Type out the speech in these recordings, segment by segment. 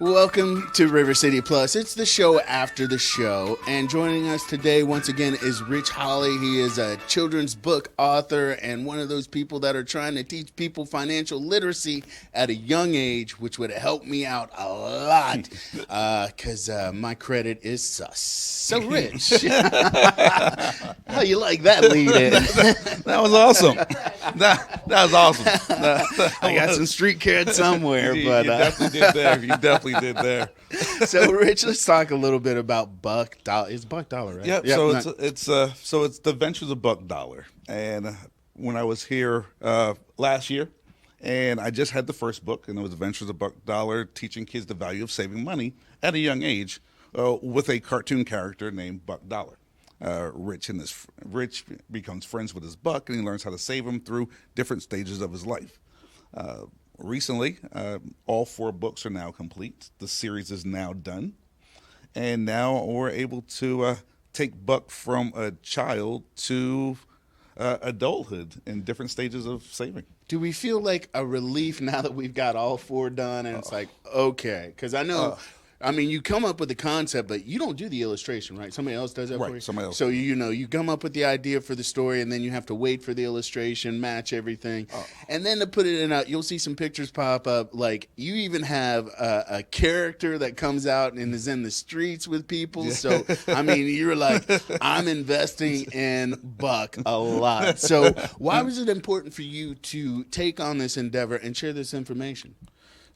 Welcome to River City Plus. It's the show after the show. And joining us today, once again, is Rich Holley. He is a children's book author and one of those people that are trying to teach people financial literacy at a young age, which would help me out a lot because my credit is sus. So, Rich, how you like that lead in? That was awesome. That was awesome. I got some street cred somewhere. You but definitely did there. You definitely did there. So, Rich, let's talk a little bit about Buck Dollar. It's Buck Dollar, right? Yep. So it's the Ventures of Buck Dollar. And when I was here last year, and I just had the first book, and it was Ventures of Buck Dollar, teaching kids the value of saving money at a young age, with a cartoon character named Buck Dollar. Rich becomes friends with his buck, and he learns how to save him through different stages of his life. Recently, all 4 books are now complete. The series is now done, and now we're able to take Buck from a child to adulthood in different stages of saving. Do we feel like a relief now that we've got all 4 done, and it's like, okay, because I know. I mean, you come up with the concept, but you don't do the illustration, right? Somebody else does that for you? Right, somebody else. So, you come up with the idea for the story, and then you have to wait for the illustration, match everything. And then to put it in, you'll see some pictures pop up. Like, you even have a character that comes out and is in the streets with people. Yeah. So, I mean, you're like, I'm investing in Buck a lot. So, why was it important for you to take on this endeavor and share this information?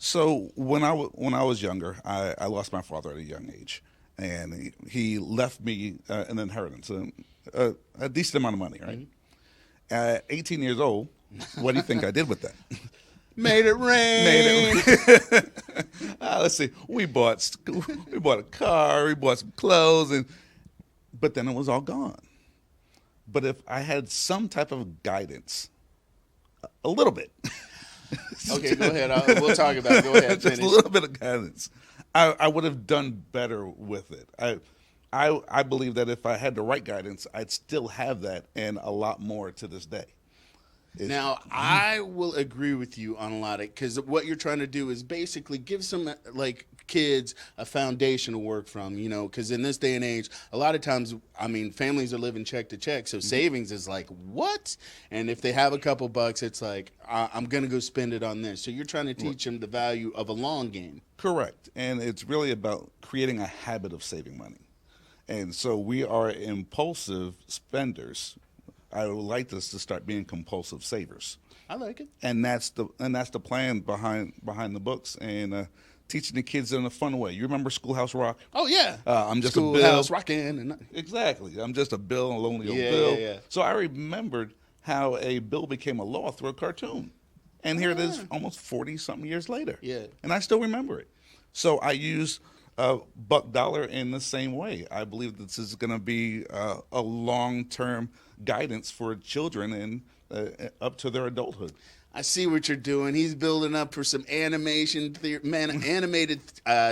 So when I was younger, I lost my father at a young age, and he left me an inheritance, a decent amount of money, right? Mm-hmm. At 18 years old, what do you think I did with that? Made it rain. Made it rain. Let's see. We bought a car, we bought some clothes, but then it was all gone. But if I had some type of guidance, a little bit. Okay, go ahead. We'll talk about it. Go ahead. Just a little bit of guidance. I would have done better with it. I believe that if I had the right guidance, I'd still have that and a lot more to this day. Now, I will agree with you on a lot of, because what you're trying to do is basically give some kids a foundation to work from, because in this day and age, a lot of times, I mean, families are living check to check, so savings is like, what? And if they have a couple bucks, it's like, I'm going to go spend it on this. So you're trying to teach them the value of a long game. Correct. And it's really about creating a habit of saving money. And so we are impulsive spenders. I would like us to start being compulsive savers. I like it. And that's the plan behind the books, and teaching the kids in a fun way. You remember Schoolhouse Rock? Oh yeah. I'm just Schoolhouse a Bill. Rockin'. Exactly. I'm just a Bill, a lonely old Bill. Yeah. So I remembered how a bill became a law through a cartoon, and here it is, almost 40-something years later. Yeah. And I still remember it. So I use Buck Dollar in the same way. I believe this is going to be a long-term guidance for children and up to their adulthood. I see what you're doing. He's building up for some animated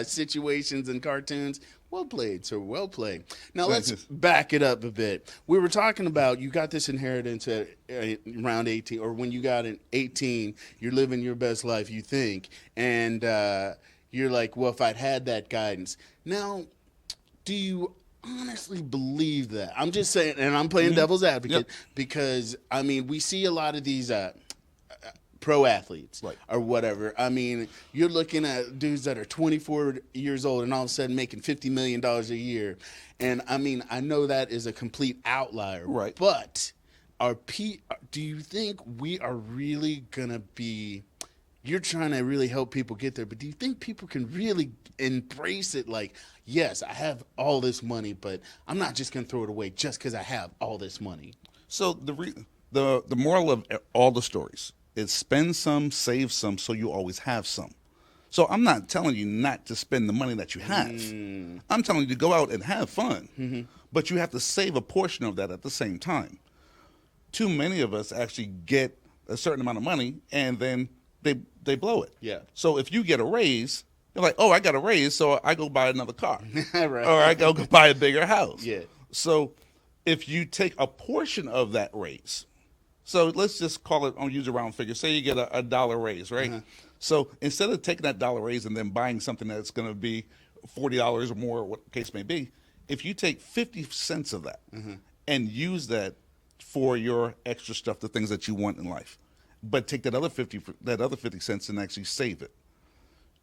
situations and cartoons. Well played, sir. Well played. Now let's back it up a bit. We were talking about you got this inheritance at around 18, or when you got in 18, you're living your best life, you think, and you're like, well, if I'd had that guidance. Now, do you honestly believe that? I'm just saying, and I'm playing devil's advocate, because, I mean, we see a lot of these pro athletes or whatever. I mean, you're looking at dudes that are 24 years old and all of a sudden making $50 million a year. And, I mean, I know that is a complete outlier. Right. But do you think we are really going to be – you're trying to really help people get there, but do you think people can really embrace it like, yes, I have all this money, but I'm not just going to throw it away just because I have all this money? So the moral of all the stories is spend some, save some, so you always have some. So I'm not telling you not to spend the money that you have. I'm telling you to go out and have fun, but you have to save a portion of that at the same time. Too many of us actually get a certain amount of money and then they blow it. Yeah. So if you get a raise, you're like, oh, I got a raise, so I go buy another car. Right. Or I go buy a bigger house. Yeah. So if you take a portion of that raise, so let's just call it, I'll use a round figure. Say you get a dollar raise, right? So instead of taking that dollar raise and then buying something that's going to be $40 or more, what the case may be, if you take 50 cents of that and use that for your extra stuff, the things that you want in life, but take that other 50 cents and actually save it,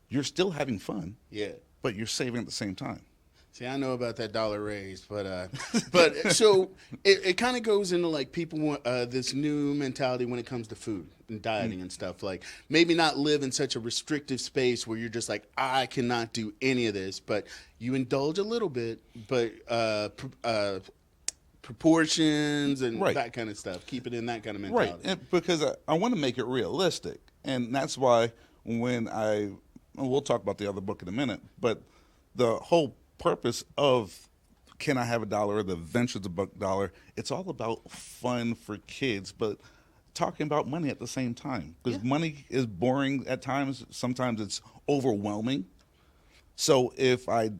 you're still having fun. Yeah. But you're saving at the same time. See, I know about that dollar raise, but so it kind of goes into like people want this new mentality when it comes to food and dieting and stuff. Like maybe not live in such a restrictive space where you're just like, I cannot do any of this, but you indulge a little bit, but proportions and that kind of stuff. Keep it in that kind of mentality. Right, because I want to make it realistic, and that's why when we'll talk about the other book in a minute, but the whole purpose of Can I Have a Dollar, the Ventures of Buck Dollar, it's all about fun for kids, but talking about money at the same time. Because money is boring at times. Sometimes it's overwhelming. So if I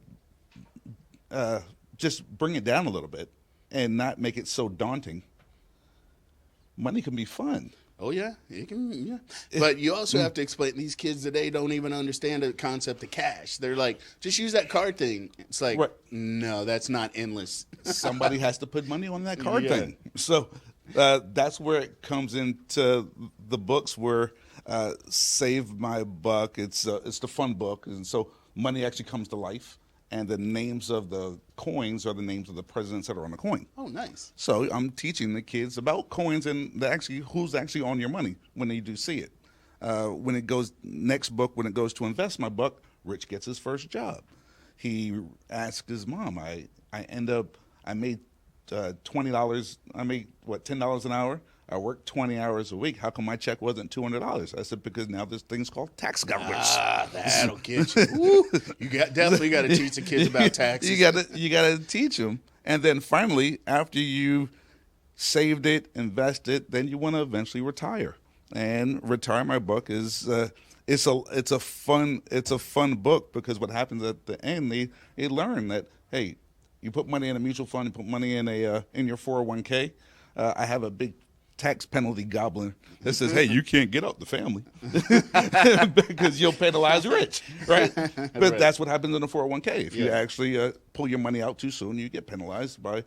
just bring it down a little bit and not make it so daunting, money can be fun. Oh, yeah, it can, yeah. But you also have to explain, these kids today don't even understand the concept of cash. They're like, just use that card thing. It's like, no, that's not endless. Somebody has to put money on that card thing. So that's where it comes into the books where Save My Buck, it's the fun book. And so money actually comes to life. And the names of the coins are the names of the presidents that are on the coin. Oh, nice. So I'm teaching the kids about coins and who's actually on your money when they do see it. When it goes next book, when it goes to Invest My Buck, Rich gets his first job. He asked his mom, I made $20. I made $10 an hour. I worked 20 hours a week. How come my check wasn't $200? I said, because now there's things called tax governors. That'll get you. Woo. Definitely got to teach the kids about taxes. You got to teach them, and then finally, after you saved it, invested, then you want to eventually retire. And Retire My Buck is it's a fun book, because what happens at the end, they learn that, hey, you put money in a mutual fund, you put money in your 401k. I have a big tax penalty goblin that says, hey, you can't get out the family because you'll penalize Rich, right? But that's what happens in a 401k. If you actually pull your money out too soon, you get penalized by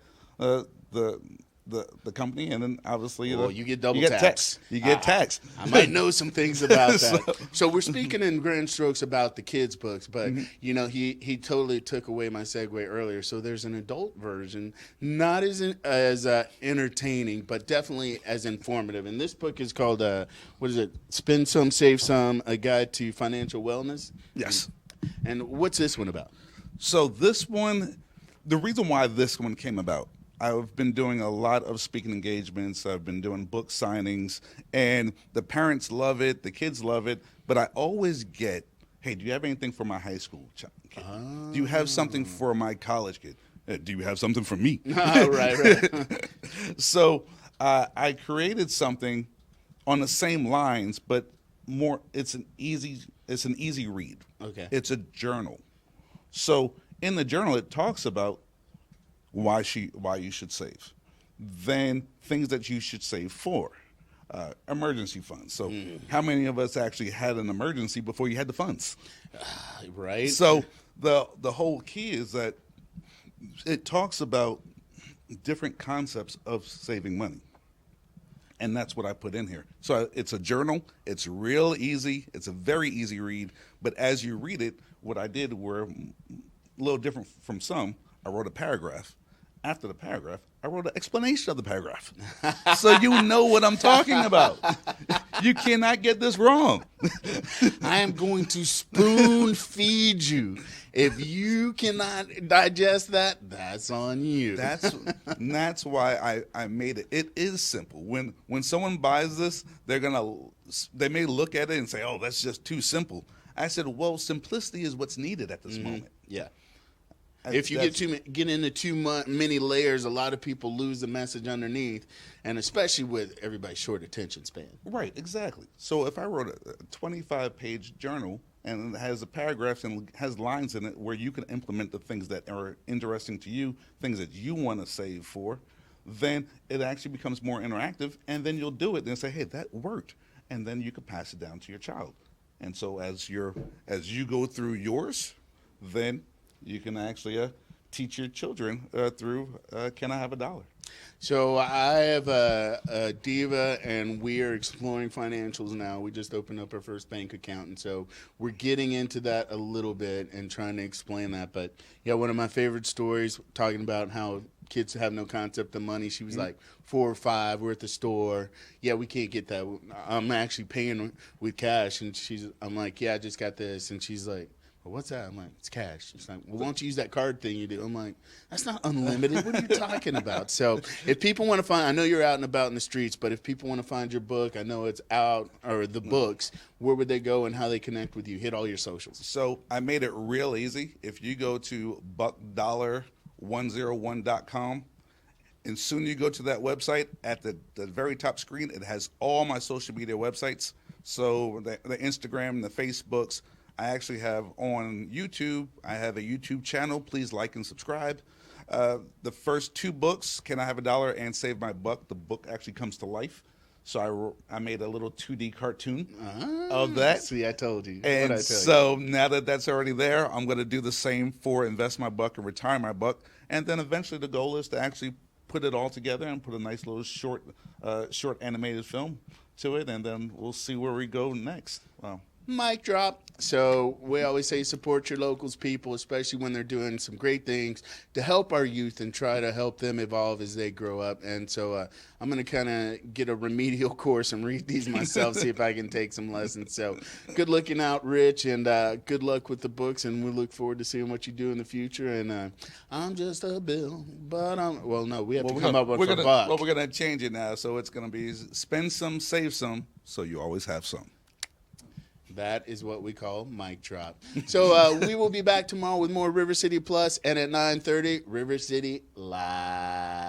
the company, and then obviously you get double tax. You get taxed. I might know some things about that. So we're speaking in grand strokes about the kids' books, but he totally took away my segue earlier. So there's an adult version, not as entertaining, but definitely as informative. And this book is called what is it? Spend Some, Save Some: A Guide to Financial Wellness. Yes. And what's this one about? So this one, the reason why this one came about, I've been doing a lot of speaking engagements. I've been doing book signings, and the parents love it, the kids love it, but I always get, hey, do you have anything for my high school kid? Do you have something for my college kid? Do you have something for me? Right. So I created something on the same lines, but more, it's an easy read. Okay. It's a journal. So in the journal, it talks about why you should save, then things that you should save for, emergency funds. So how many of us actually had an emergency before you had the funds? Right. So the whole key is that it talks about different concepts of saving money. And that's what I put in here. So it's a journal. It's real easy. It's a very easy read. But as you read it, what I did were a little different from some. I wrote a paragraph. After the paragraph, I wrote an explanation of the paragraph. So you know what I'm talking about. You cannot get this wrong. I am going to spoon feed you. If you cannot digest that, that's on you. That's why I made it. It is simple. When someone buys this, they may look at it and say, oh, that's just too simple. I said, well, simplicity is what's needed at this moment. Yeah. If you get into too many layers, a lot of people lose the message underneath, and especially with everybody's short attention span. Right, exactly. So if I wrote a 25-page journal and it has a paragraph and has lines in it where you can implement the things that are interesting to you, things that you want to save for, then it actually becomes more interactive, and then you'll do it and say, hey, that worked, and then you can pass it down to your child. And so as you go through yours, then you can actually teach your children through Can I Have a Dollar? So I have a Diva, and we are exploring financials now. We just opened up our first bank account, and so we're getting into that a little bit and trying to explain that. But yeah, one of my favorite stories, talking about how kids have no concept of money. She was like 4 or 5. We're at the store. Yeah, we can't get that. I'm actually paying with cash, and I'm like, yeah, I just got this, and she's like, well, what's that? I'm like, it's cash. She's like, well, why don't you use that card thing you do? I'm like, that's not unlimited. What are you talking about? So if people want to find, I know you're out and about in the streets, but if people want to find your book, I know it's out, or the books, where would they go and how they connect with you? Hit all your socials. So I made it real easy. If you go to buckdollar101.com, and soon you go to that website, at the very top screen, it has all my social media websites. So the Instagram, the Facebooks. I actually have on YouTube, I have a YouTube channel. Please like and subscribe. The first 2 books, Can I Have a Dollar and Save My Buck, the book actually comes to life. So I made a little 2D cartoon of that. See, I told you. And so now that that's already there, I'm going to do the same for Invest My Buck and Retire My Buck. And then eventually the goal is to actually put it all together and put a nice little short animated film to it. And then we'll see where we go next. Wow. Mic drop. So we always say support your locals, people, especially when they're doing some great things to help our youth and try to help them evolve as they grow up. And so I'm going to kind of get a remedial course and read these myself, see if I can take some lessons. So good looking out, Rich, and good luck with the books. And we look forward to seeing what you do in the future. And I'm just a bill, but we have to come up with a buck. Well, we're going to change it now. So it's going to be spend some, save some, so you always have some. That is what we call mic drop. So we will be back tomorrow with more River City Plus, and at 9:30, River City Live.